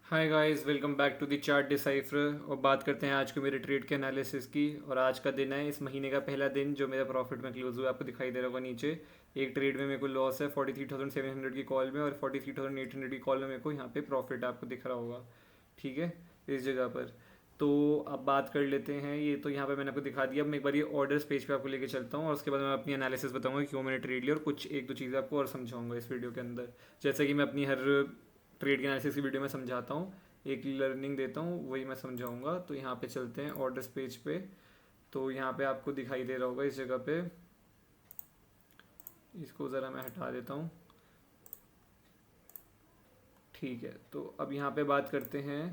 Hi guys, welcome back to the chart decipher. और बात करते हैं आज के मेरे ट्रेड के एनालिसिस की। और आज का दिन है इस महीने का पहला दिन जो मेरा प्रॉफिट में क्लोज हुआ। आपको दिखाई दे रहा होगा नीचे एक ट्रेड में मेरे को लॉस है 43,700 की कॉल में, और 43,800 की कॉल में मेरे को यहाँ पे प्रॉफिट आपको दिख रहा होगा। ठीक है, इस जगह पर। तो अब बात कर लेते हैं। ये तो यहाँ पे मैंने आपको दिखा दिया। अब मैं एक बार ये ऑर्डर्स पेज पे आपको लेके चलता हूँ और उसके बाद मैं अपनी एनालिसिस बताऊंगा क्यों मैंने ट्रेड लिया, और कुछ एक दो चीज़ें आपको और समझाऊंगा इस वीडियो के अंदर। जैसे कि मैं अपनी हर ट्रेड की एनालिसिस की वीडियो में समझाता हूँ, एक लर्निंग देता हूँ, वही मैं समझाऊंगा। तो यहाँ पे चलते हैं ऑर्डर्स पेज पे। तो यहाँ पे आपको दिखाई दे रहा होगा इस जगह पे। इसको ज़रा मैं हटा देता हूँ। ठीक है, तो अब यहाँ पे बात करते हैं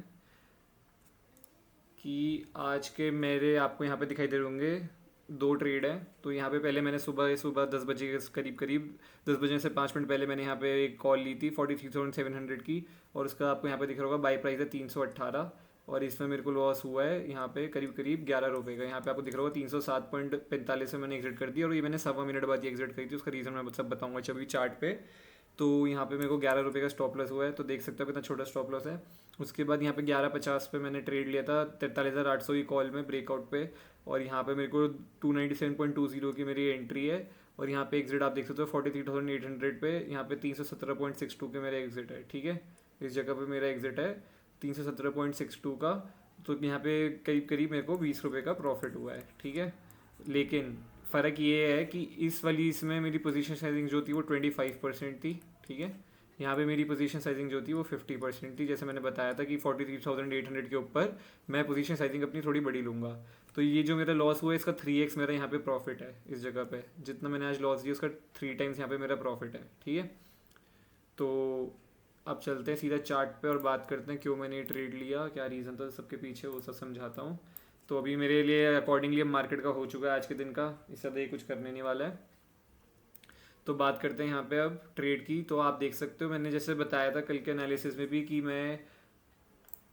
कि आज के मेरे आपको यहाँ पे दिखाई दे रहे होंगे दो ट्रेड है। तो यहाँ पे पहले मैंने सुबह सुबह 10 बजे के करीब करीब 10 बजे से 5 मिनट पहले मैंने यहाँ पे एक कॉल ली थी 43,700 की। और उसका आपको यहाँ पे दिख रहा होगा बाई प्राइस है 318। और इसमें मेरे को लॉस हुआ है यहाँ पे करीब करीब 11 रुपये का। यहाँ पे आपको दिख रहा होगा 307.45 में मैंने एग्जिट कर दिया, और ये मैंने 1.25 मिनट बाद ही एग्जिट करी थी। उसका रीज़न मैं सब बताऊंगा अभी चार्ट पे। तो यहाँ पे मेरे को 11 रुपये का स्टॉप लॉस हुआ है, तो देख सकते हो कितना छोटा स्टॉप लॉस है। उसके बाद यहाँ पे 11.50 पे मैंने ट्रेड लिया था 43,800 की कॉल में ब्रेकआउट पे। और यहाँ पे मेरे को 297.20 की मेरी एंट्री है। और यहाँ पे एग्जिट आप देख सकते हो 43,800 पे। यहाँ पे 317.62 के मेरा एग्जिट है। ठीक है, इस जगह पे मेरा एग्जिट है 317.62 का। तो यहाँ पे करीब करीब मेरे को 20 रुपये का प्रॉफिट हुआ है। ठीक है, लेकिन फ़र्क ये है कि इस वाली इसमें मेरी पोजीशन साइजिंग जो थी वो 25% थी। ठीक है, यहाँ पे मेरी पोजीशन साइजिंग जो थी वो 50% थी। जैसे मैंने बताया था कि 43,800 के ऊपर मैं पोजीशन साइजिंग अपनी थोड़ी बड़ी लूँगा। तो ये जो मेरा लॉस हुआ है इसका 3x मेरा यहाँ पे प्रॉफिट है। इस जगह पे जितना मैंने आज लॉस दिया उसका 3 टाइम्स यहाँ पे मेरा प्रॉफिट है। ठीक है, तो अब चलते हैं सीधा चार्ट पे और बात करते हैं क्यों मैंने ये ट्रेड लिया, क्या रीज़न था सबके पीछे, वो सब समझाता हूँ। तो अभी मेरे लिए अकॉर्डिंगली अब मार्केट का हो चुका है आज के दिन का, इससे ज़्यादा ये कुछ करने नहीं वाला है। तो बात करते हैं यहाँ पे अब ट्रेड की। तो आप देख सकते हो मैंने जैसे बताया था कल के एनालिसिस में भी कि मैं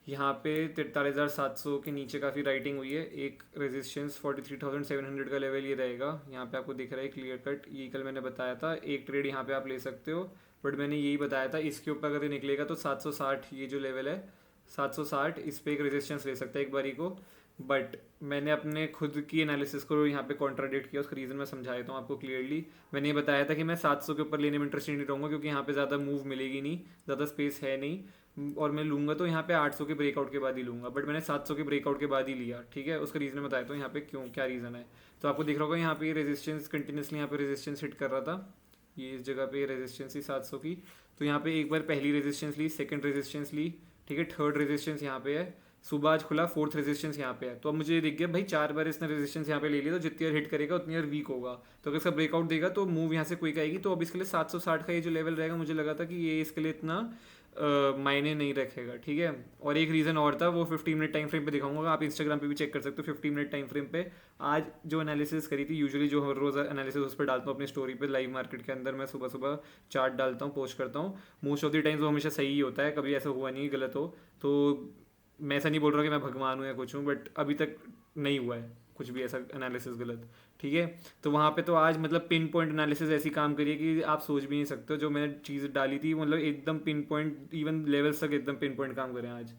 यहाँ पे 43,700 के नीचे काफ़ी राइटिंग हुई है। एक रेजिस्टेंस 43,700 का लेवल ये रहेगा। यहाँ पे आपको दिख रहा है क्लियर कट, ये कल मैंने बताया था। एक ट्रेड यहाँ पे आप ले सकते हो, बट मैंने यही बताया था इसके ऊपर अगर ये निकलेगा तो 760 ये जो लेवल है 760 इस पे एक रेजिस्टेंस ले सकता है एक बारी को। बट मैंने अपने खुद की एनालिसिस को यहाँ पे कॉन्ट्राडिक्ट किया, उसका रीज़न मैं समझा देता हूँ आपको क्लियरली। मैंने ये बताया था कि मैं 700 के ऊपर लेने में इंटरेस्टेड नहीं रहूँगा क्योंकि यहाँ पे ज़्यादा मूव मिलेगी नहीं, ज़्यादा स्पेस है नहीं, और मैं लूँगा तो यहाँ पे 800 के ब्रेकआउट के बाद ही लूँगा। बट मैंने 700 के ब्रेकआउट के बाद ही लिया। ठीक है, उसका रीज़न बताया तो यहाँ पे क्यों क्या रीज़न है। तो आपको दिख रहा होगा यहाँ पे रेजिस्टेंस कंटिन्यूसली यहाँ पे रेजिस्टेंस हिट कर रहा था। ये इस जगह पे रेजिस्टेंस थी 700 की। तो यहाँ पे एक बार पहली रेजिस्टेंस ली, सेकंड रेजिस्टेंस ली। ठीक है, थर्ड रेजिस्टेंस यहाँ पे है। सुबह आज खुला, फोर्थ रेजिस्टेंस यहाँ पे है। तो अब मुझे ये दिख गया भाई 4 बार इसने रेजिस्टेंस यहाँ पे ले लिया, तो जितनी बार हिट करेगा उतनी बार वीक होगा। तो अगर इसका ब्रेकआउट देगा तो मूव यहाँ से क्विक आएगी। तो अब इसके लिए 760 का ये जो लेवल रहेगा, मुझे लगा था कि ये इसके लिए इतना मायने नहीं रखेगा। ठीक है, और एक रीज़न और था, वो 15 मिनट टाइम फ्रेम पे दिखाऊंगा। आप इंस्टाग्राम पे भी चेक कर सकते हो 15 मिनट टाइम फ्रेम पे। आज जो एनालिसिस करी थी, यूजुअली जो हर रोज़ एनालिसिस उस पर डालता हूँ अपनी स्टोरी पे लाइव मार्केट के अंदर, मैं सुबह सुबह चार्ट डालता हूँ, पोस्ट करता हूँ। मोस्ट ऑफ द टाइम्स वो हमेशा सही ही होता है, कभी ऐसा हुआ नहीं गलत हो। तो मैं ऐसा नहीं बोल रहा कि मैं भगवान हूँ या कुछ हूँ, बट अभी तक नहीं हुआ है कुछ भी ऐसा एनालिसिस गलत। ठीक है, तो वहाँ पे तो आज मतलब पिन पॉइंट एनालिसिस ऐसी काम करिए कि आप सोच भी नहीं सकते हो। जो मैंने चीज़ डाली थी मतलब एकदम पिन पॉइंट, इवन लेवल्स तक एकदम पिन पॉइंट काम करें आज।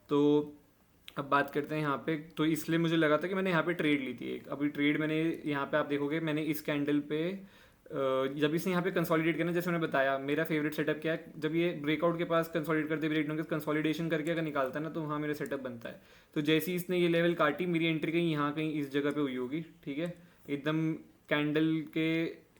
तो अब बात करते हैं यहाँ पे। तो इसलिए मुझे लगा था कि मैंने यहाँ पे ट्रेड ली थी एक। अभी ट्रेड मैंने यहाँ पे आप देखोगे मैंने इस कैंडल पे जब इसे यहाँ पे कंसोलिडेट करना, जैसे मैंने बताया मेरा फेवरेट सेटअप क्या है, जब ये ब्रेकआउट के पास कंसोलिडेट करते ब्रेक कंसोलिडेशन करके अगर निकालता है ना, तो वहाँ मेरा सेटअप बनता है। तो जैसे ही इसने ये लेवल काटी, मेरी एंट्री कहीं यहाँ कहीं इस जगह पे हुई होगी। ठीक है, एकदम कैंडल के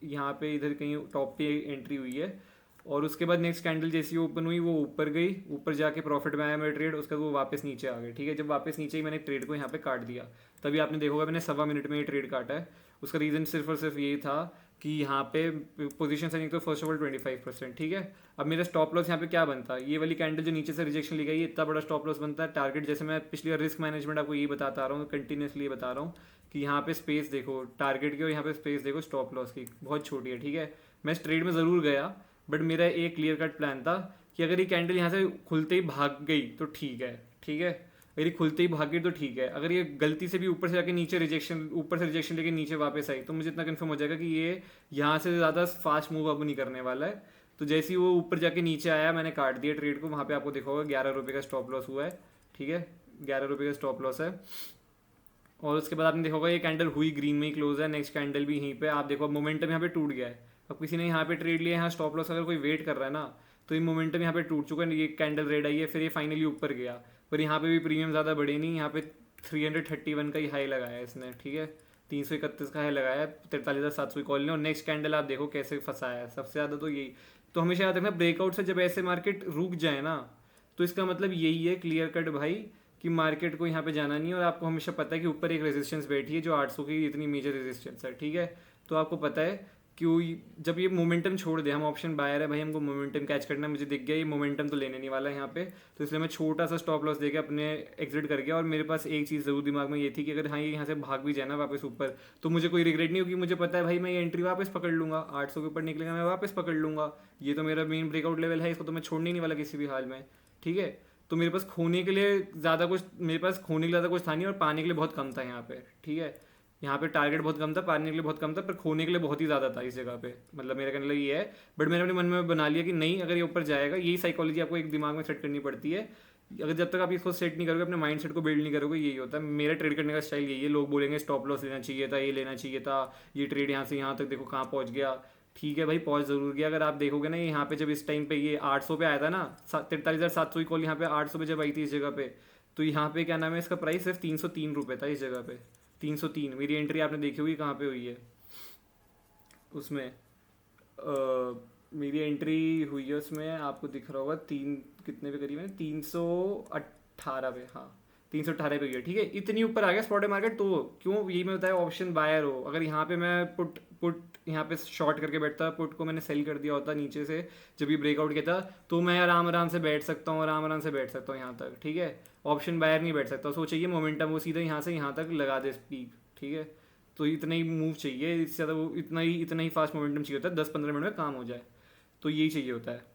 यहाँ पे इधर कहीं टॉप पे एंट्री हुई है। और उसके बाद नेक्स्ट कैंडल जैसी ओपन हुई वो ऊपर गई, ऊपर जाके प्रॉफिट में आया मेरा ट्रेड। उसके बाद वो वापस नीचे आ गए। ठीक है, जब वापस नीचे ही मैंने ट्रेड को यहाँ पे काट दिया, तभी आपने देखोगा मैंने 1.25 मिनट में ये ट्रेड काटा है। उसका रीज़न सिर्फ और सिर्फ ये था कि यहाँ पे पोजीशन सेटिंग तो फर्स्ट ऑफ ऑल 25%। ठीक है, अब मेरा स्टॉप लॉस यहाँ पे क्या बनता है, ये वाली कैंडल जो नीचे से रिजेक्शन ली गई, ये इतना बड़ा स्टॉप लॉस बनता है। टारगेट जैसे मैं पिछली बार रिस्क मैनेजमेंट आपको यही बताता आ रहा हूँ, कंटिन्यूसली बता रहा हूँ कि यहाँ पे स्पेस देखो टारगेट की, और यहाँ पे स्पेस देखो स्टॉप लॉस की, बहुत छोटी है। ठीक है, मैं इस ट्रेड में ज़रूर गया, बट मेरा एक क्लियर कट प्लान था कि अगर ये कैंडल यहाँ से खुलते ही भाग गई तो ठीक है। ठीक है, अगर ये खुलते ही भाग गई तो ठीक है। अगर ये गलती से भी ऊपर से जाके नीचे रिजेक्शन, ऊपर से रिजेक्शन लेके नीचे वापस आई, तो मुझे इतना कंफर्म हो जाएगा कि ये यहाँ से ज़्यादा फास्ट मूव अब नहीं करने वाला है। तो जैसे ही वो ऊपर जाके नीचे आया मैंने काट दिया ट्रेड को, वहाँ पे आपको देखा होगा 11 रुपये का स्टॉप लॉस हुआ है, ठीक है, 11 रुपये का स्टॉप लॉस है। और उसके बाद आपने देखा होगा ये कैंडल हुई ग्रीन में ही क्लोज है, नेक्स्ट कैंडल भी यहीं पे आप देखो मोमेंटम यहाँ पे टूट गया है। अब किसी ने यहाँ पे ट्रेड लिया, यहाँ स्टॉप लॉस अगर कोई वेट कर रहा है ना, तो ये मोमेंटम यहाँ पे टूट चुका है, ये कैंडल रेड आई है, फिर ये फाइनली ऊपर गया, पर यहाँ पे भी प्रीमियम ज़्यादा बढ़े नहीं, यहाँ पे 331 का ही हाई लगाया है इसने, ठीक है, 331 का हाई लगाया है, 43,700 कॉल ने। और नेक्स्ट कैंडल आप देखो कैसे फंसाया है, सबसे ज़्यादा तो यही। तो हमेशा याद रखना ब्रेकआउट से जब ऐसे मार्केट रुक जाए ना, तो इसका मतलब यही है क्लियर कट भाई कि मार्केट को यहाँ पे जाना नहीं है, और आपको हमेशा पता है कि ऊपर एक रेजिस्टेंस बैठी है जो 800 की इतनी मेजर रेजिस्टेंस है, ठीक है। तो आपको पता है कि जब ये मोमेंटम छोड़ दे, हम ऑप्शन बायर है भाई, हमको मोमेंटम कैच करना है, मुझे दिख गया ये मोमेंटम तो लेने नहीं वाला है यहाँ पे, तो इसलिए मैं छोटा सा स्टॉप लॉस देके अपने एग्जिट कर गया। और मेरे पास एक चीज़ ज़रूर दिमाग में ये थी कि अगर हाँ ये यहाँ से भाग भी जाए ना वापस ऊपर, तो मुझे कोई रिग्रेट नहीं होगी, मुझे पता है भाई मैं ये एंट्री वापस पकड़ लूँगा, 800 के ऊपर निकलेगा मैं वापस पकड़ लूँगा, ये तो मेरा मेन ब्रेकआउट लेवल है, इसको तो मैं छोड़ने ही नहीं वाला किसी भी हाल में, ठीक है। तो मेरे पास खोने के लिए ज़्यादा कुछ, मेरे पास खोने के लिए ज़्यादा कुछ था नहीं, और पाने के लिए बहुत कम था यहाँ पे, ठीक है। यहाँ पे टारगेट बहुत कम था, पाने के लिए बहुत कम था, पर खोने के लिए बहुत ही ज़्यादा था इस जगह पे, मतलब मेरा कहने लगा ये है। बट मैंने अपने मन में बना लिया कि नहीं, अगर ये ऊपर जाएगा, यही साइकोलॉजी आपको एक दिमाग में सेट करनी पड़ती है। अगर जब तक आप इसको सेट नहीं करोगे, अपने माइंड सेट को बिल्ड नहीं करोगे, यही होता है। मेरा ट्रेड करने का स्टाइल यही है, लोग बोलेंगे स्टॉप लॉस लेना चाहिए था, ये लेना चाहिए था, ये ट्रेड यहाँ से यहाँ तक देखो कहाँ पहुँच गया, ठीक है भाई पहुँच जरूर गया। अगर आप देखोगे ना यहाँ पे जब इस टाइम पे ये 800 पे आया था ना, 43,700 की कॉल यहाँ पे 800 पे जब आई थी इस जगह पे, तो यहाँ पे क्या नाम है इसका प्राइस सिर्फ 303 रुपये था इस जगह पे, 303। मेरी एंट्री आपने देखी होगी कहाँ पे हुई है उसमें, मेरी एंट्री हुई है उसमें, आपको दिख रहा होगा तीन कितने पे करी मैंने, 318 पे, हाँ 318 पे गया, ठीक है। इतनी ऊपर आ गया स्पॉट मार्केट, तो क्यों, यही मैं बताया ऑप्शन बायर हो, अगर यहाँ पे मैं पुट पुट यहाँ पे शॉर्ट करके बैठता, पुट को मैंने सेल कर दिया होता नीचे से जब ये ब्रेकआउट किया था, तो मैं आराम आराम से बैठ सकता हूँ, आराम आराम से बैठ सकता हूँ यहाँ तक, ठीक है। ऑप्शन बायर नहीं बैठ सकता, सोचिए मोमेंटम वो सीधा यहाँ से यहाँ तक लगा दे स्पीक, ठीक है। तो इतना ही मूव चाहिए, इससे ज़्यादा वो इतना ही फास्ट मोमेंटम चाहिए होता है, 10-15 मिनट में काम हो जाए, तो यही चाहिए होता है।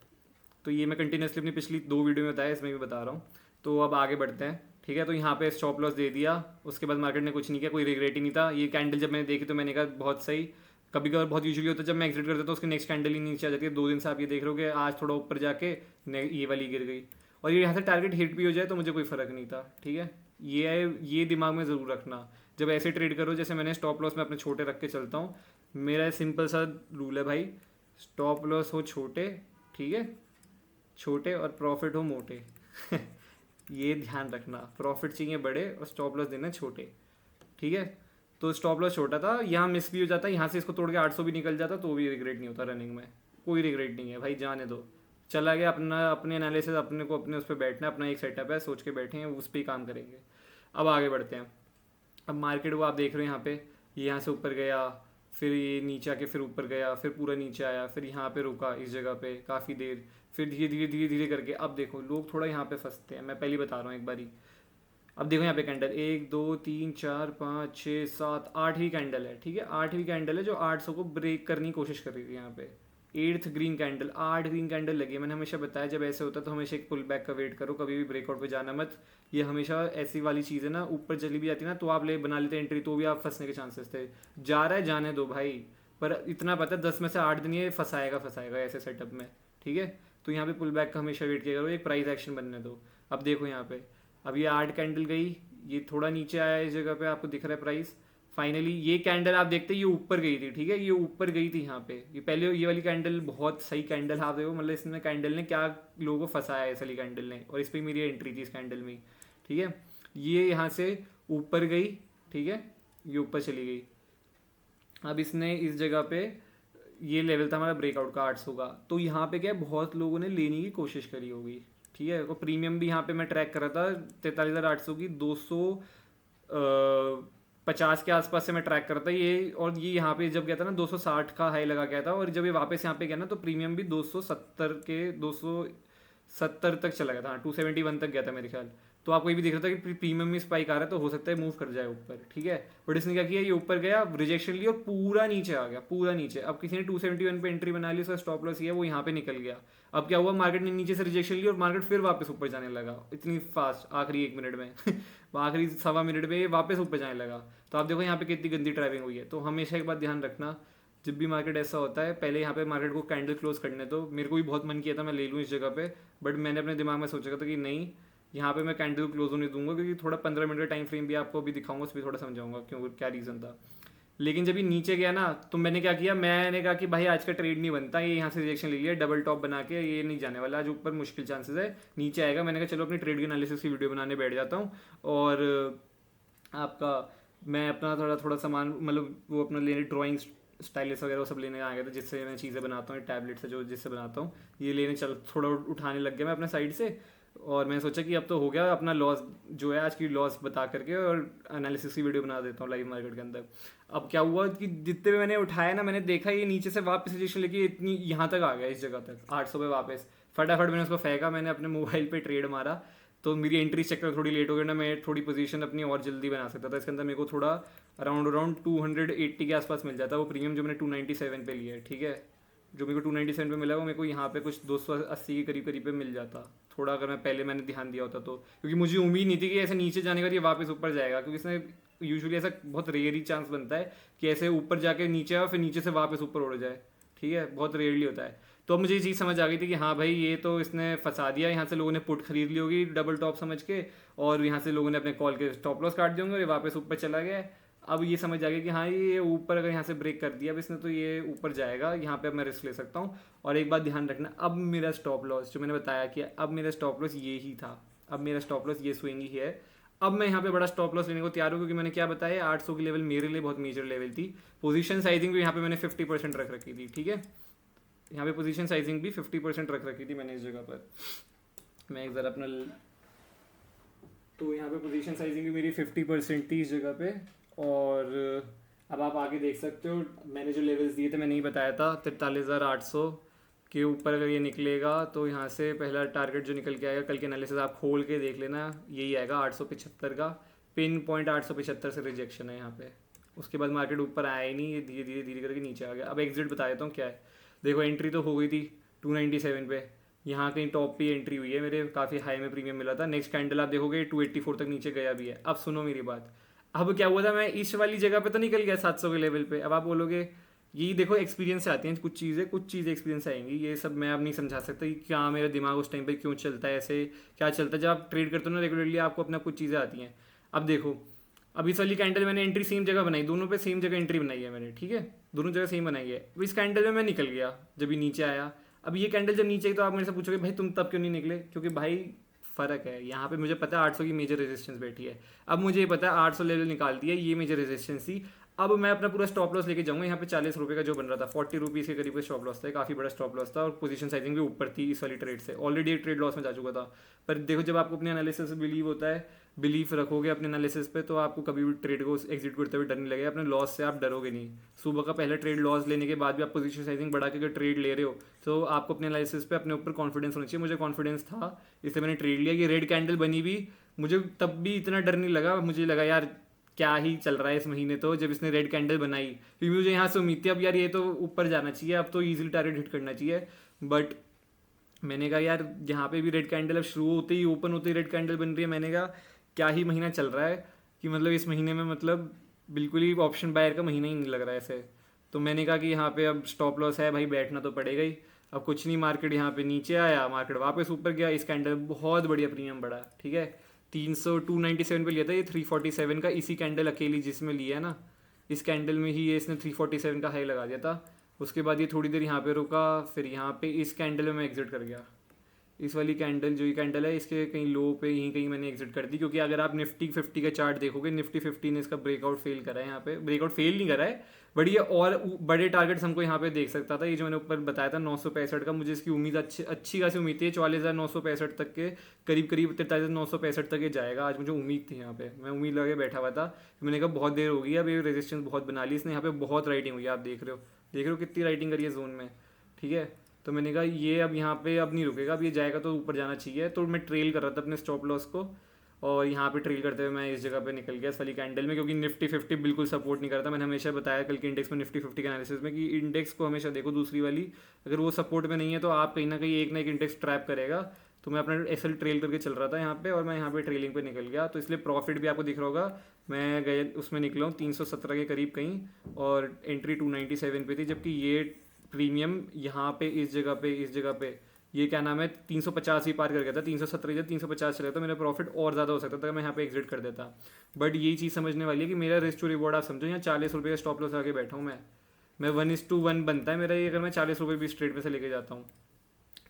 तो ये मैं कंटिन्यूसली अपनी पिछली 2 वीडियो में बताया, इसमें भी बता रहा हूँ। तो अब आगे बढ़ते हैं, ठीक है। तो यहाँ पे स्टॉप लॉस दे दिया, उसके बाद मार्केट ने कुछ नहीं किया, कोई रिग्रेट ही नहीं था। ये कैंडल जब मैंने देखी तो मैंने कहा बहुत सही। कभी कभार बहुत यूजुअली होता है जब मैं एग्जिट करता तो उसकी नेक्स्ट कैंडल ही नीचे आ जाती है। 2 दिन से आप ये देख रहे हो कि आज थोड़ा ऊपर जाके ये वाली गिर गई, और ये यहाँ से टारगेट हिट भी हो जाए तो मुझे कोई फ़र्क नहीं था, ठीक है। ये दिमाग में ज़रूर रखना जब ऐसे ट्रेड करो, जैसे मैंने स्टॉप लॉस में अपने छोटे रख के चलता हूँ। मेरा सिंपल सा रूल है भाई, स्टॉप लॉस हो छोटे, ठीक है, छोटे, और प्रॉफिट हो मोटे ये ध्यान रखना, प्रॉफिट चाहिए बड़े और स्टॉप लॉस देना छोटे, ठीक है। तो स्टॉप लॉस छोटा था, यहाँ मिस भी हो जाता, यहाँ से इसको तोड़ के 800 भी निकल जाता तो भी रिग्रेट नहीं होता रनिंग में, कोई रिग्रेट नहीं है भाई, जाने दो, चला गया अपना, अपने एनालिसिस अपने को अपने उस पर बैठना, अपना एक सेटअप है, सोच के बैठे हैं, उस पर ही काम करेंगे। अब आगे बढ़ते हैं। अब मार्केट को आप देख रहे हो यहाँ पे, ये यहाँ से ऊपर गया, फिर ये नीचे आके फिर ऊपर गया, फिर पूरा नीचे आया, फिर यहाँ पे रुका इस जगह पे काफ़ी देर, फिर धीरे धीरे धीरे धीरे करके अब देखो लोग थोड़ा यहाँ पे फंसते हैं, मैं पहले बता रहा हूँ एक बारी। अब देखो यहाँ पे कैंडल 1 2 3 4 5 6 7 8वीं कैंडल है, ठीक है, 8वीं कैंडल है जो 800 को ब्रेक करने की कोशिश कर रही थी यहाँ पे। 8th green candle, 8 green candle लगी है। मैंने हमेशा बताया जब ऐसे होता है तो हमेशा एक पुल बैक का वेट करो, कभी भी ब्रेकआउट पे जाना मत। ये हमेशा ऐसी वाली चीज़ है ना, ऊपर चली भी जाती है ना तो आप बना लेते एंट्री, तो भी आप फंसने के चांसेस थे। जा रहा है जाने दो भाई, पर इतना पता है 10 में से 8 दिन ये फंसाएगा ऐसे सेटअप में, ठीक है। तो यहाँ पे पुल बैक का हमेशा वेट किया करो, एक प्राइस एक्शन बनने दो। अब देखो यहाँ पे, अब ये 8 कैंडल गई, ये थोड़ा नीचे आया इस जगह पे, आपको दिख रहा है प्राइस। फाइनली ये कैंडल आप देखते हैं ये ऊपर गई थी, ठीक है, ये ऊपर गई थी यहाँ पे। ये पहले ये वाली कैंडल बहुत सही कैंडल, आप देखो मतलब इसमें कैंडल ने क्या लोगों को फंसाया है इस वाली कैंडल ने, और इस पर मेरी एंट्री थी इस कैंडल में, ठीक है। ये यहाँ से ऊपर गई, ठीक है, ये ऊपर चली गई। अब इसने इस जगह पे, ये लेवल था हमारा ब्रेकआउट का 800 का, तो यहाँ पे क्या है बहुत लोगों ने लेने की कोशिश करी होगी, ठीक है। और प्रीमियम भी यहाँ पे मैं ट्रैक कर रहा था 43,800 की, 250 के आसपास से मैं ट्रैक करता ये, और ये यहाँ पे जब गया था ना 260 का हाई लगा गया था, और जब ये वापस यहाँ पे गया ना तो प्रीमियम भी 270 तक चला गया था, हाँ 271 तक गया था मेरे ख्याल। तो आपको ये भी दिख रहा था कि प्रीमियम में स्पाइक आ रहा है तो हो सकता है मूव कर जाए ऊपर, ठीक है। बट इसने क्या किया, ये ऊपर गया, रिजेक्शन लिया और पूरा नीचे आ गया, पूरा नीचे। अब किसी ने 271 पे एंट्री बना ली, उसका स्टॉप लॉस किया, वो यहाँ पे निकल गया। अब क्या हुआ, मार्केट ने नीचे से रिजेक्शन लिया और मार्केट फिर वापस ऊपर जाने लगा इतनी फास्ट, आखिरी 1 मिनट में आखिरी 1.25 मिनट में ये वापस ऊपर जाने लगा। तो आप देखो यहाँ पे कितनी गंदी ड्राइविंग हुई है। तो हमेशा एक बात ध्यान रखना, जब भी मार्केट ऐसा होता है, पहले यहाँ पे मार्केट को कैंडल क्लोज करने दो। मेरे को भी बहुत मन किया था मैं ले लूँ इस जगह पे, बट मैंने अपने दिमाग में सोचा था कि नहीं, यहाँ पे मैं कैंडल क्लोज होने दूंगा, क्योंकि थोड़ा 15 मिनट का टाइम फ्रेम भी आपको अभी दिखाऊंगा, उस पर थोड़ा समझाऊंगा क्यों, क्या रीज़न था। लेकिन जब ये नीचे गया ना, तो मैंने क्या किया, मैंने कहा कि भाई आज का ट्रेड नहीं बनता, ये यहाँ से रिजेक्शन ले लिया, डबल टॉप बना के ये नहीं जाने वाला, आज ऊपर मुश्किल चांसेस है नीचे आएगा। मैंने कहा चलो अपनी ट्रेड की एनालिसिस की वीडियो बनाने बैठ जाता हूँ। और आपका मैं अपना थोड़ा थोड़ा सामान, मतलब वो अपना लेने, ड्राइंग स्टाइलिस वगैरह वो सब लेने आ गया था, जिससे मैं चीज़ें बनाता हूँ, टैबलेट से जो जिससे बनाता हूँ, ये लेने चल थोड़ा उठाने लग गया मैं अपने साइड से। और मैंने सोचा कि अब तो हो गया, अपना लॉस जो है आज की लॉस बता करके और एनालिसिस की वीडियो बना देता हूँ लाइव मार्केट के अंदर। अब क्या हुआ कि जितने भी मैंने उठाया ना, मैंने देखा ये नीचे से वापस रिजेक्शन लेके इतनी यहाँ तक आ गया, इस जगह तक 800 पे वापस। फटाफट मैंने उसको फेंका, मैंने अपने मोबाइल पे ट्रेड मारा। तो मेरी एंट्री चेक कर थोड़ी लेट हो गई ना, मैं थोड़ी पोजीशन अपनी और जल्दी बना सकता था। इसके अंदर मेरे को थोड़ा अराउंड 280 के आसपास मिल जाता है वो प्रीमियम, जो मैंने 297 पे लिया है, ठीक है। जो मेरे को 297 पे मिला वो मेरे को यहाँ पे कुछ 280 के करीब करीब पे मिल जाता, थोड़ा अगर मैं पहले मैंने ध्यान दिया होता तो। क्योंकि मुझे उम्मीद नहीं थी कि ऐसे नीचे जाने का ये वापस ऊपर जाएगा, क्योंकि इसने यूजुअली ऐसा बहुत रेयर ही चांस बनता है कि ऐसे ऊपर जाके नीचे आए फिर नीचे से वापस ऊपर उड़ जाए, ठीक है, बहुत रेयरली होता है। तो अब मुझे ये चीज़ समझ आ गई थी कि हाँ भाई ये तो इसने फंसा दिया, यहाँ से लोगों ने पुट खरीद ली होगी डबल टॉप समझ के, और यहाँ से लोगों ने अपने कॉल के स्टॉप लॉस काट दिए होंगे और ये वापस ऊपर चला गया है। अब ये समझ आ गया कि हाँ ये ऊपर अगर यहाँ से ब्रेक कर दिया अब इसने, तो ये ऊपर जाएगा, यहाँ पे अब मैं रिस्क ले सकता हूँ। और एक बात ध्यान रखना, अब मेरा स्टॉप लॉस जो मैंने बताया कि अब मेरा स्टॉप लॉस ये ही था, अब मेरा स्टॉप लॉस ये स्विंग ही है। अब मैं यहाँ पे बड़ा स्टॉप लॉस लेने को तैयार हूँ, क्योंकि मैंने क्या बताया 800 की लेवल मेरे लिए बहुत मेजर लेवल थी। पोजीशन साइजिंग भी यहाँ पे मैंने 50% रख रखी थी, ठीक है। यहाँ पे पोजीशन साइजिंग भी 50% रख रखी थी मैंने इस जगह पर। मैं एक ज़रा अपना तो यहाँ पे पोजीशन साइजिंग भी मेरी 50% थी इस जगह पे। और अब आप आगे देख सकते हो, मैंने जो लेवल्स दिए थे मैंने ही बताया था 43,800 के ऊपर अगर ये निकलेगा तो यहाँ से पहला टारगेट जो निकल के आएगा, कल के एनालिसिस आप खोल के देख लेना, यही आएगा 875 का पिन पॉइंट। 875 से रिजेक्शन है यहाँ पे। उसके बाद मार्केट ऊपर आया ही नहीं, ये धीरे धीरे धीरे करके नीचे आ गया। अब एग्जिट बता देता हूँ क्या है। देखो एंट्री तो हो गई थी 297 पे, यहाँ कहीं टॉप पे एंट्री हुई है मेरे, काफ़ी हाई में प्रीमियम मिला था। नेक्स्ट कैंडल आप देखोगे 284 तक नीचे गया भी है। अब सुनो मेरी बात, अब क्या हुआ था, मैं इस वाली जगह पे तो निकल गया 700 के लेवल पे। अब आप बोलोगे ये देखो एक्सपीरियंस से आती हैं कुछ चीज़ें एक्सपीरियंस से आएंगी, ये सब मैं अब नहीं समझा सकता कि क्या मेरा दिमाग उस टाइम पे क्यों चलता है, ऐसे क्या चलता है। जब आप ट्रेड करते हो ना रेगुलरली, आपको अपना कुछ चीज़ें आती हैं। अब देखो, अब इस वाली कैंडल मैंने एंट्री सेम जगह बनाई, दोनों पे सेम जगह एंट्री बनाई है मैंने, ठीक है, दोनों जगह सेम बनाई है। अब इस कैंडल में मैं निकल गया जब ये नीचे आया। अब ये कैंडल जब नीचे आई तो आप मेरे से पूछोगे भाई तुम तब क्यों नहीं निकले, क्योंकि भाई फ़र्क है यहाँ पे। मुझे पता है 800 की मेजर रेजिस्टेंस बैठी है, अब मुझे ये पता है 800 लेवल निकाल दिया, ये मेजर रेजिस्टेंस थी। अब मैं अपना पूरा स्टॉप लॉस लेके जाऊंगा। यहाँ पे 40 रुपये का जो बन रहा था, 40 रुपीज़ के करीब का स्टॉप लॉस था, काफ़ी बड़ा स्टॉप लॉस था। और पोजीशन साइजिंग भी ऊपर थी इस वाली ट्रेड से, ऑलरेडी एक ट्रेड लॉस में जा चुका था। पर देखो जब आपको अपने एनालिसिस से बिलीव होता है, बिलीफ रखोगे अपने एनालिसिस पे, तो आपको कभी भी ट्रेड को एग्जिट करते हुए डर नहीं लगेगा। अपने लॉस से आप डरोगे नहीं। सुबह का पहला ट्रेड लॉस लेने के बाद भी आप पोजीशन साइजिंग बढ़ा के अगर ट्रेड ले रहे हो, तो आपको अपने एनालिसिस पे अपने ऊपर कॉन्फिडेंस होना चाहिए। मुझे कॉन्फिडेंस था, इसलिए मैंने ट्रेड लिया। ये रेड कैंडल बनी भी, मुझे तब भी इतना डर नहीं लगा। मुझे लगा यार क्या ही चल रहा है इस महीने, तो जब इसने रेड कैंडल बनाई, क्योंकि मुझे यहाँ से उम्मीद थी अब यार ये तो ऊपर जाना चाहिए, अब तो ईजिली टारगेट हिट करना चाहिए। बट मैंने कहा यार यहाँ पे भी रेड कैंडल अब शुरू होते ही, ओपन होते ही रेड कैंडल बन रही है। मैंने कहा क्या ही महीना चल रहा है कि मतलब इस महीने में मतलब बिल्कुल ही ऑप्शन बायर का महीना ही नहीं लग रहा है ऐसे। तो मैंने कहा कि यहाँ पे अब स्टॉप लॉस है भाई, बैठना तो पड़ेगा ही। अब कुछ नहीं, मार्केट यहाँ पे नीचे आया, मार्केट वापस ऊपर गया, इस कैंडल बहुत बढ़िया प्रीमियम बढ़ा, ठीक है। 297 पे लिया था ये 347 का, इसी कैंडल अकेली जिसमें लिया है ना, इस कैंडल में ही ये इसने 347 का हाई लगा दिया था। उसके बाद ये थोड़ी देर यहाँ पे रुका, फिर यहाँ पे इस कैंडल में मैं एग्जिट कर गया। इस वाली कैंडल जो ये कैंडल है, इसके कहीं लो पे यहीं कहीं मैंने एग्जिट कर दी। क्योंकि अगर आप निफ्टी 50 का चार्ट देखोगे, निफ्टी 50 ने इसका ब्रेकआउट फेल करा है, यहाँ पे ब्रेकआउट फेल नहीं करा है, बट ये और बड़े टारगेट्स हमको यहाँ पे देख सकता था। ये जो मैंने ऊपर बताया था 965 का, मुझे इसकी उम्मीद अच्छी खासी उम्मीद थी। 44,965 तक के करीब करीब 43,965 तक ये जाएगा, आज मुझे उम्मीद थी। यहाँ पे मैं उम्मीद लगा के बैठा हुआ था। मैंने कहा बहुत देर हो गई, अब ये रेजिस्टेंस बहुत बना ली इसने, यहाँ पे बहुत राइटिंग हुई है, आप देख रहे हो कितनी राइटिंग करी है जोन में, ठीक है। तो मैंने कहा ये अब यहाँ पे अब नहीं रुकेगा, अब ये जाएगा तो ऊपर जाना चाहिए। तो मैं ट्रेल कर रहा था अपने स्टॉप लॉस को, और यहाँ पे ट्रेल करते हुए मैं इस जगह पे निकल गया इस वाली कैंडल में। क्योंकि निफ्टी 50 बिल्कुल सपोर्ट नहीं करता। मैंने हमेशा बताया कल के इंडेक्स में, निफ्टी 50 के एनालिसिस में, कि इंडेक्स को हमेशा देखो दूसरी वाली, अगर वो सपोर्ट में नहीं है तो आप कहीं ना कहीं एक इंडेक्स ट्रैप करेगा। तो मैं अपना एसएल ट्रेल करके चल रहा था यहाँ पे और मैं यहाँ पे ट्रेलिंग पे निकल गया, तो इसलिए प्रॉफिट भी आपको दिख रहा होगा। मैं गए उसमें निकला हूँ 317 के करीब कहीं, और एंट्री 297 पे थी, जबकि ये प्रीमियम यहाँ पे इस जगह पे ये क्या नाम है 350 ही पार कर गया था, 317 या 350 चला था, मेरा प्रॉफिट और ज़्यादा हो सकता था, मैं यहाँ पे एग्जिट कर देता। बट ये चीज़ समझने वाली है कि मेरा रिस्क टू रिवॉर्ड आप समझो, यहाँ 40 रुपये का स्टॉप लॉस आके बैठा हूँ मैं 1:1 बनता है मेरा ये, अगर मैं 40 रुपये भी स्ट्रेट में से लेके जाता हूँ,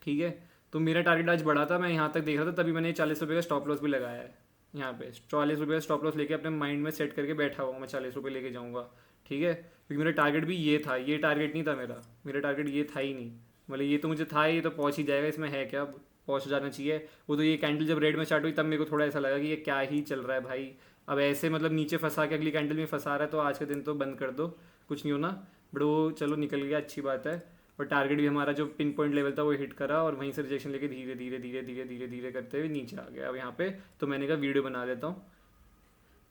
ठीक है। तो मेरा टारगेट आज बढ़ा था, मैं यहाँ तक देख रहा था, तभी मैंने 40 रुपये का स्टॉप लॉस भी लगाया है। यहाँ पे 40 रुपये का स्टॉप लॉस लेके अपने माइंड में सेट करके बैठा हुआ मैं 40 रुपये लेके जाऊँगा, ठीक है, क्योंकि मेरा टारगेट भी ये था, ये टारगेट नहीं था मेरा टारगेट ये था ही नहीं, मतलब ये तो मुझे था, ये तो पहुँच ही जाएगा, इसमें है क्या, पहुँच जाना चाहिए। वो तो ये कैंडल जब रेड में स्टार्ट हुई तब मेरे को थोड़ा ऐसा लगा कि ये क्या ही चल रहा है भाई, अब ऐसे मतलब नीचे फंसा के अगली कैंडल में फंसा रहा है, तो आज के दिन तो बंद कर दो, कुछ नहीं होना। बट वो चलो निकल गया, अच्छी बात है। और टारगेट भी हमारा जो पिन पॉइंट लेवल था वो हिट करा, और वहीं से रिजेक्शन लेके धीरे धीरे धीरे धीरे धीरे धीरे करते हुए नीचे आ गया अब यहाँ पे। तो मैंने कहा वीडियो बना देता हूँ।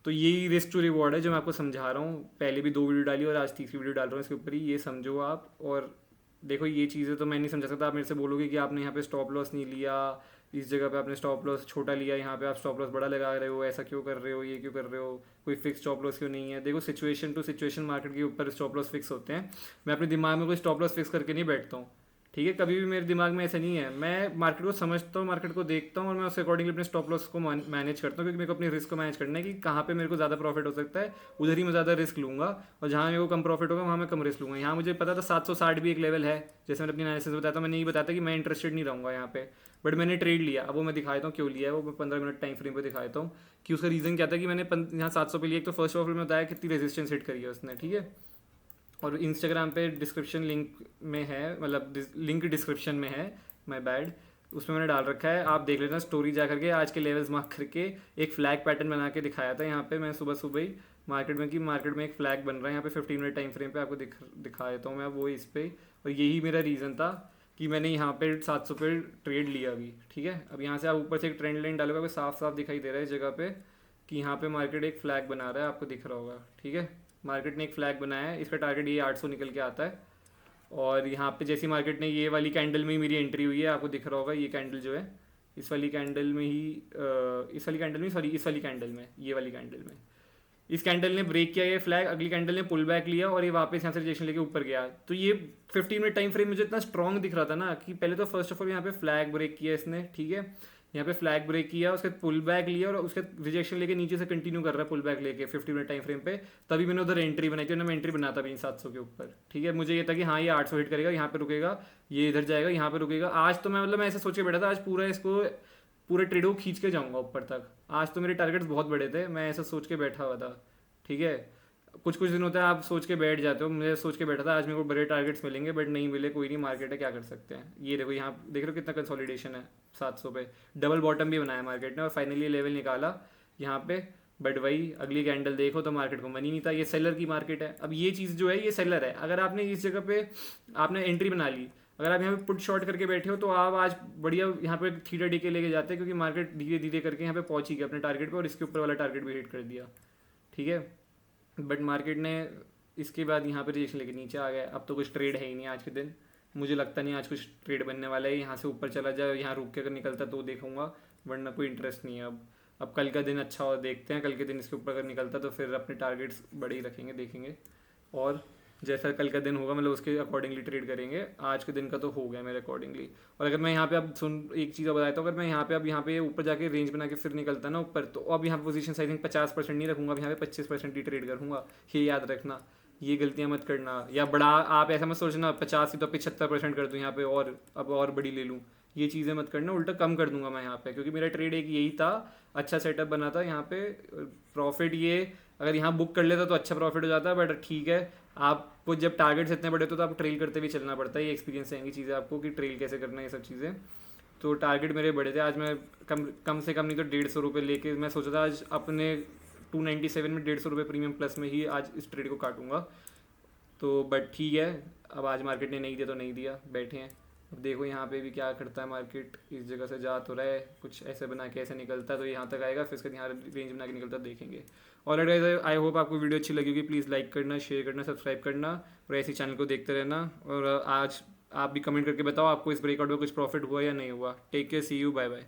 तो यही रिस्क टू रिवॉर्ड है जो मैं आपको समझा रहा हूँ, पहले भी 2 वीडियो डाली और आज तीसरी वीडियो डाल रहा हूँ इसके ऊपर ही, ये समझो आप। और देखो ये चीज़ें तो मैं नहीं समझा सकता, आप मेरे से बोलोगे कि आपने यहाँ पे स्टॉप लॉस नहीं लिया, इस जगह पे आपने स्टॉप लॉस छोटा लिया, यहाँ पे आप स्टॉप लॉस बड़ा लगा रहे हो, ऐसा क्यों कर रहे हो, ये क्यों कर रहे हो, कोई फिक्स स्टॉप लॉस क्यों नहीं है। देखो सिचुएशन टू सिचुएशन मार्केट के ऊपर स्टॉप लॉस फिक्स होते हैं, मैं अपने दिमाग में कोई स्टॉप लॉस फिक्स करके नहीं बैठता हूँ, ठीक है, कभी भी मेरे दिमाग में ऐसा नहीं है। मैं मार्केट को समझता हूँ, मार्केट को देखता हूँ, और मैं उसके अकॉर्डिंगली अपने स्टॉप लॉस को मैनेज करता हूँ, क्योंकि मेरे को अपनी रिस्क को मैनेज करना है कि कहाँ पे मेरे को ज़्यादा प्रॉफिट हो सकता है, उधर ही मैं ज़्यादा रिस्क लूँगा, और जहाँ मेरे को कम प्रॉफिट होगा वहाँ मैं कम रिस्क लूँगा। यहाँ मुझे पता था 760 भी एक लेवल है, जैसे मैंने अपनी एनालिसिस बताया था, मैंने ये बताया था कि मैं इंटरेस्टेड नहीं रहूँगा यहाँ पे, बट मैंने ट्रेड लिया। अब वो मैं दिखाता हूँ क्यों लिया है, वो मैं 15 मिनट टाइम फ्रेम पे दिखाता हूँ कि उसका रीज़न क्या था कि मैंने यहाँ 700 पे लिया। एक तो फर्स्ट ऑफ ऑल मैं बताया कितनी रेजिस्टेंस हिट करी है उसने, ठीक है। और इंस्टाग्राम पे डिस्क्रिप्शन लिंक में है, मतलब लिंक डिस्क्रिप्शन में है, माय बैड, उसमें मैंने डाल रखा है, आप देख लेना स्टोरी जा करके, आज के लेवल्स मार्क करके एक फ्लैग पैटर्न बना के दिखाया था यहाँ पे मैं सुबह सुबह ही मार्केट में, कि मार्केट में एक फ्लैग बन रहा है यहाँ पे 15 मिनट टाइम फ्रेम पे, आपको दिखा देता हूँ मैं वो इस पर। और यही मेरा रीज़न था कि मैंने यहाँ पे 700 पे ट्रेड लिया अभी, ठीक है। अब यहाँ से आप ऊपर से एक ट्रेंड लाइन डालोगे, साफ साफ दिखाई दे रहा है इस जगह पे कि यहाँ पे मार्केट एक फ्लैग बना रहा है, आपको दिख रहा होगा, ठीक है। मार्केट ने एक फ्लैग बनाया है, इसका टारगेट ये 800 निकल के आता है। और यहाँ पे जैसी मार्केट ने ये वाली कैंडल में ही मेरी एंट्री हुई है, आपको दिख रहा होगा ये कैंडल जो है, इस वाली कैंडल में ही इस वाली कैंडल में, सॉरी इस वाली कैंडल में, ये वाली कैंडल में, इस कैंडल ने ब्रेक किया ये फ्लैग, अगली कैंडल ने पुल बैक लिया और ये वापस यहाँ से रिजेक्शन लेके ऊपर गया। तो ये 15 मिनट टाइम फ्रेम मुझे इतना स्ट्रॉन्ग दिख रहा था ना कि पहले तो फर्स्ट ऑफ ऑल यहाँ पे फ्लैग ब्रेक किया इसने, ठीक है, यहाँ पे फ्लैग ब्रेक किया, उसके पुल बैक लिया और उसके रिजेक्शन लेके नीचे से कंटिन्यू कर रहा है पुल बैक लेके 50 मिनट टाइम फ्रेम पे। तभी मैंने उधर एंट्री बनाई थी, मैं एंट्री बनाता भी 700 के ऊपर, ठीक है। मुझे ये था कि हाँ ये 800 हिट करेगा, यहाँ पे रुकेगा, ये इधर जाएगा, यहाँ पे रुकेगा। आज तो मैं मतलब मैं ऐसे सोच के बैठा था आज पूरा इसको पूरे ट्रेड को खींच के जाऊँगा ऊपर तक। आज तो मेरे टारगेट्स बहुत बड़े थे, मैं ऐसा सोच के बैठा हुआ था, ठीक है। कुछ कुछ दिन होता है आप सोच के बैठ जाते हो, मैं सोच के बैठा था आज मेरे को बड़े टारगेट्स मिलेंगे, बट नहीं मिले, कोई नहीं, मार्केट है क्या कर सकते हैं। ये देखो यहाँ देख रहे हो कितना कंसोलिडेशन है 700 पे, डबल बॉटम भी बनाया मार्केट ने और फाइनली लेवल निकाला यहाँ पे। बट वही अगली कैंडल देखो तो मार्केट को मनी नहीं था, ये सेलर की मार्केट है। अब ये चीज़ जो है ये सेलर है, अगर आपने इस जगह पे आपने एंट्री बना ली, अगर आप यहाँ पे पुट शॉर्ट करके बैठे हो तो आप आज बढ़िया यहाँ पे थीटा डी के लेके जाते हैं, क्योंकि मार्केट धीरे धीरे करके यहाँ पे पहुँच ही गया अपने टारगेट पे और इसके ऊपर वाला टारगेट भी हिट कर दिया, ठीक है। बट मार्केट ने इसके बाद यहाँ पे रिजेक्शन लेके नीचे आ गया। अब तो कुछ ट्रेड है ही नहीं आज के दिन, मुझे लगता नहीं आज कुछ ट्रेड बनने वाला है। यहाँ से ऊपर चला जाए, यहाँ रुक के अगर निकलता तो देखूंगा, वरना कोई इंटरेस्ट नहीं है अब कल का दिन अच्छा हो, देखते हैं कल के दिन इसके ऊपर अगर निकलता तो फिर अपने टारगेट्स बड़े ही रखेंगे, देखेंगे, और जैसा कल का दिन होगा मतलब उसके अकॉर्डिंगली ट्रेड करेंगे। आज के दिन का तो हो गया मेरे अकॉर्डिंगली। और अगर मैं यहाँ पे अब एक चीज़ बताता हूँ, अगर मैं यहाँ पे ऊपर जाके रेंज बना के फिर निकलता ना ऊपर, तो अब यहाँ पोजीशन साइजिंग 50% नहीं रखूँगा, अब यहाँ पे 25% ही ट्रेड करूँगा। ये याद रखना, ये गलतियाँ मत करना, या बड़ा आप ऐसा मत सोचना 50 की तो 75% कर दूँ यहाँ पे और अब और बड़ी ले लूँ, ये चीज़ें मत करना, उल्टा कम कर दूंगा मैं यहाँ पे, क्योंकि मेरा ट्रेड एक यही था, अच्छा सेटअप बना था यहाँ पे। प्रॉफिट ये अगर यहाँ बुक कर लेता तो अच्छा प्रॉफिट हो जाता है, बट ठीक है, आपको जब टारगेट्स इतने बड़े तो आपको ट्रेल करते हुए चलना पड़ता है। ये एक्सपीरियंस आएंगी चीज़ें आपको कि ट्रेल कैसे करना है, ये सब चीज़ें। तो टारगेट मेरे बड़े थे, आज मैं कम से कम नहीं तो 150 रुपये लेके मैं सोचा था आज अपने 297 में 150 रुपये प्रीमियम प्लस में ही आज इस ट्रेड को काटूंगा। तो बट ठीक है, अब आज मार्केट ने नहीं दिया तो नहीं दिया, बैठे हैं। अब देखो यहाँ पे भी क्या करता है मार्केट, इस जगह से जा तो रहा है, कुछ ऐसे बना के ऐसे निकलता है तो यहाँ तक आएगा, फिर इसके यहाँ रेंज बना के निकलता देखेंगे। और गाइस आई होप आपको वीडियो अच्छी लगी होगी, प्लीज़ लाइक करना, शेयर करना, सब्सक्राइब करना और ऐसे चैनल को देखते रहना। और आज आप भी कमेंट करके बताओ आपको इस ब्रेकआउट में कुछ प्रॉफिट हुआ या नहीं हुआ। Take care, see you, bye bye.